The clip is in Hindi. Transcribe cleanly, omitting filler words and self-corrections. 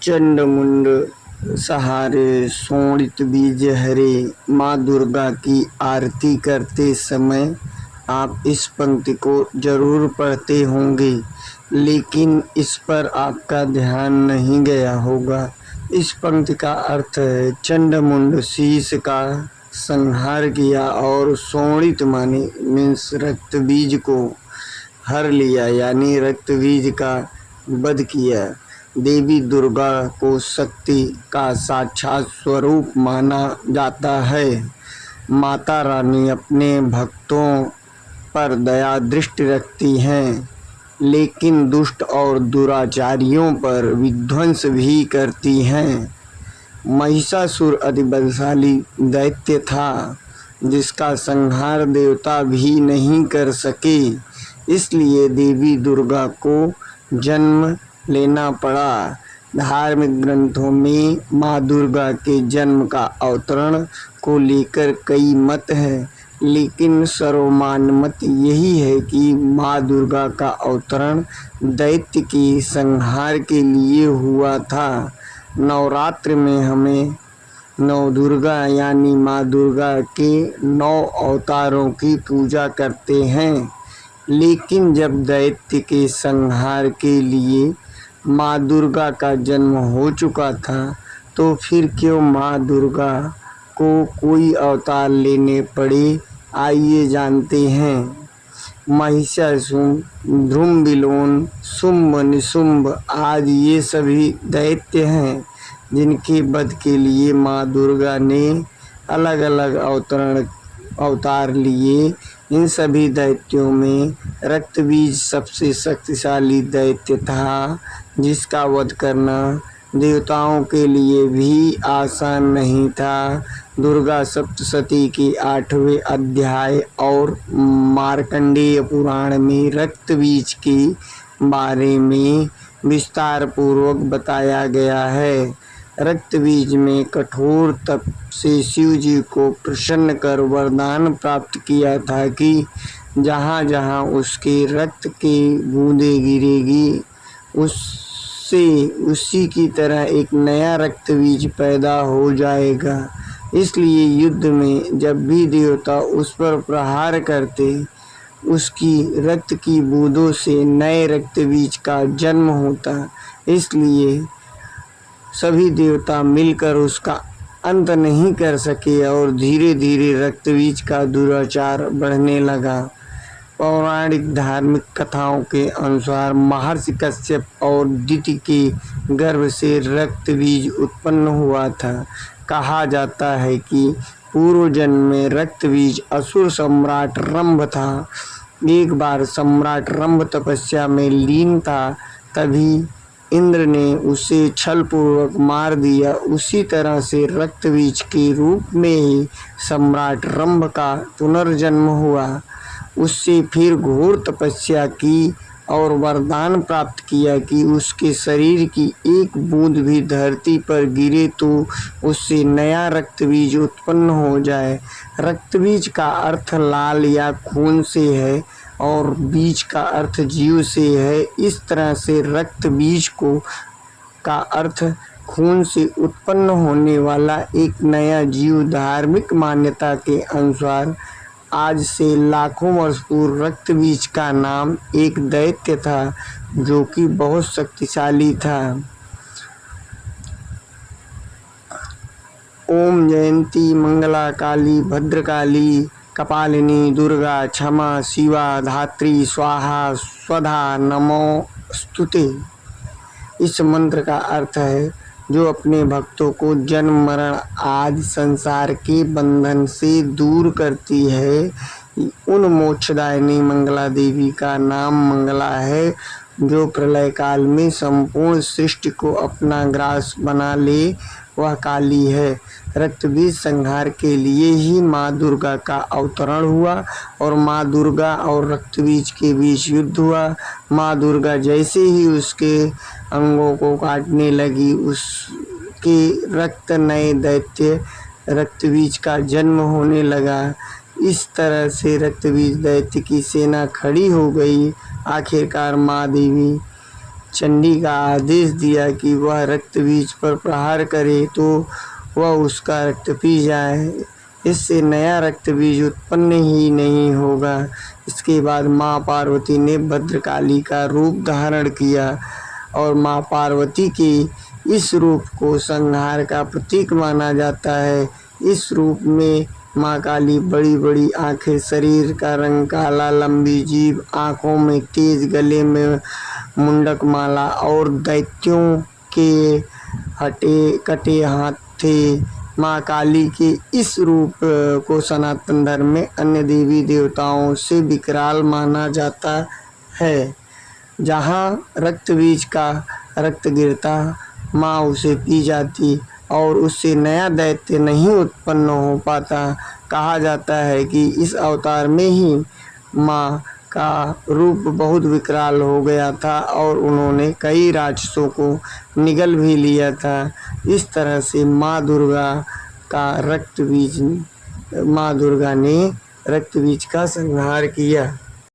चंड मुंड सहारे शोणित बीज हरे। माँ दुर्गा की आरती करते समय आप इस पंक्ति को जरूर पढ़ते होंगे, लेकिन इस पर आपका ध्यान नहीं गया होगा। इस पंक्ति का अर्थ है चंड मुंड शीश का संहार किया और शोणित माने मीन्स रक्त बीज को हर लिया, यानी रक्त बीज का वध किया। देवी दुर्गा को शक्ति का साक्षात स्वरूप माना जाता है। माता रानी अपने भक्तों पर दया दृष्टि रखती हैं, लेकिन दुष्ट और दुराचारियों पर विध्वंस भी करती हैं। महिषासुर अति बलशाली दैत्य था, जिसका संहार देवता भी नहीं कर सके, इसलिए देवी दुर्गा को जन्म लेना पड़ा। धार्मिक ग्रंथों में माँ दुर्गा के जन्म का अवतरण को लेकर कई मत हैं, लेकिन सर्वमान्य मत यही है कि माँ दुर्गा का अवतरण दैत्य के संहार के लिए हुआ था। नवरात्र में हमें नौ दुर्गा यानी माँ दुर्गा के 9 अवतारों की पूजा करते हैं, लेकिन जब दैत्य के संहार के लिए माँ दुर्गा का जन्म हो चुका था, तो फिर क्यों माँ दुर्गा को कोई अवतार लेने पड़े, आइए जानते हैं। महिषासुर, धृमविलोन, शुंभ निशुंभ आदि ये सभी दैत्य हैं, जिनके वध के लिए माँ दुर्गा ने अलग अलग अवतार लिए। इन सभी दैत्यों में रक्तबीज सबसे शक्तिशाली दैत्य था, जिसका वध करना देवताओं के लिए भी आसान नहीं था। दुर्गा सप्तशती के 8वें अध्याय और मार्कंडेय पुराण में रक्तबीज के बारे में विस्तार पूर्वक बताया गया है। रक्तबीज में कठोर तप से शिव जी को प्रसन्न कर वरदान प्राप्त किया था कि जहाँ जहाँ उसके रक्त की बूंदें गिरेगी, उससे उसी की तरह एक नया रक्तबीज पैदा हो जाएगा। इसलिए युद्ध में जब भी देवता उस पर प्रहार करते, उसकी रक्त की बूंदों से नए रक्तबीज का जन्म होता। इसलिए सभी देवता मिलकर उसका अंत नहीं कर सके और धीरे धीरे रक्तबीज का दुराचार बढ़ने लगा। पौराणिक धार्मिक कथाओं के अनुसार महर्षि कश्यप और दिति के गर्भ से रक्तबीज उत्पन्न हुआ था। कहा जाता है कि पूर्व जन्म में रक्तबीज असुर सम्राट रंभ था। एक बार सम्राट रंभ तपस्या में लीन था, तभी इंद्र ने उसे छलपूर्वक मार दिया। उसी तरह से रक्तबीज के रूप में ही सम्राट रंभ का पुनर्जन्म हुआ। उससे फिर घोर तपस्या की और वरदान प्राप्त किया कि उसके शरीर की एक बूंद भी धरती पर गिरे तो उससे नया रक्तबीज उत्पन्न हो जाए। रक्तबीज का अर्थ लाल या खून से है और बीज का अर्थ जीव से है। इस तरह से रक्त बीज को का अर्थ खून से उत्पन्न होने वाला एक नया जीव। धार्मिक मान्यता के अनुसार आज से लाखों वर्ष पूर्व रक्त बीज का नाम एक दैत्य था, जो कि बहुत शक्तिशाली था। ओम जयंती मंगला काली भद्रकाली कपालिनी दुर्गा क्षमा शिवा धात्री स्वाहा स्वधा नमोस्तुते। इस मंत्र का अर्थ है जो अपने भक्तों को जन्म मरण आदि संसार के बंधन से दूर करती है। उन मोक्षदायिनी मंगला देवी का नाम मंगला है, जो प्रलय काल में संपूर्ण सृष्टि को अपना ग्रास बना ले, वह काली है। रक्तबीज संहार के लिए ही माँ दुर्गा का अवतरण हुआ और माँ दुर्गा और रक्तबीज के बीच युद्ध हुआ। माँ दुर्गा जैसे ही उसके अंगों को काटने लगी, उसके रक्त नए दैत्य रक्तबीज का जन्म होने लगा। इस तरह से रक्तबीज दैत्य की सेना खड़ी हो गई। आखिरकार माँ देवी चंडी का आदेश दिया कि वह रक्त बीज पर प्रहार करे तो वह उसका रक्त पी जाए, इससे नया रक्त बीज उत्पन्न ही नहीं होगा। इसके बाद माँ पार्वती ने भद्रकाली का रूप धारण किया और माँ पार्वती के इस रूप को संहार का प्रतीक माना जाता है। इस रूप में माँ काली बड़ी बड़ी आंखें, शरीर का रंग काला, लंबी जीभ, आँखों में तेज, गले में मुंडक माला और दैत्यों के हटे कटे हाथ थे। माँ काली के इस रूप को सनातन धर्म में अन्य देवी देवताओं से विकराल माना जाता है। जहाँ रक्त बीज का रक्त गिरता, माँ उसे पी जाती और उससे नया दैत्य नहीं उत्पन्न हो पाता। कहा जाता है कि इस अवतार में ही माँ का रूप बहुत विकराल हो गया था और उन्होंने कई राक्षसों को निगल भी लिया था। इस तरह से माँ दुर्गा ने रक्त बीज का संहार किया।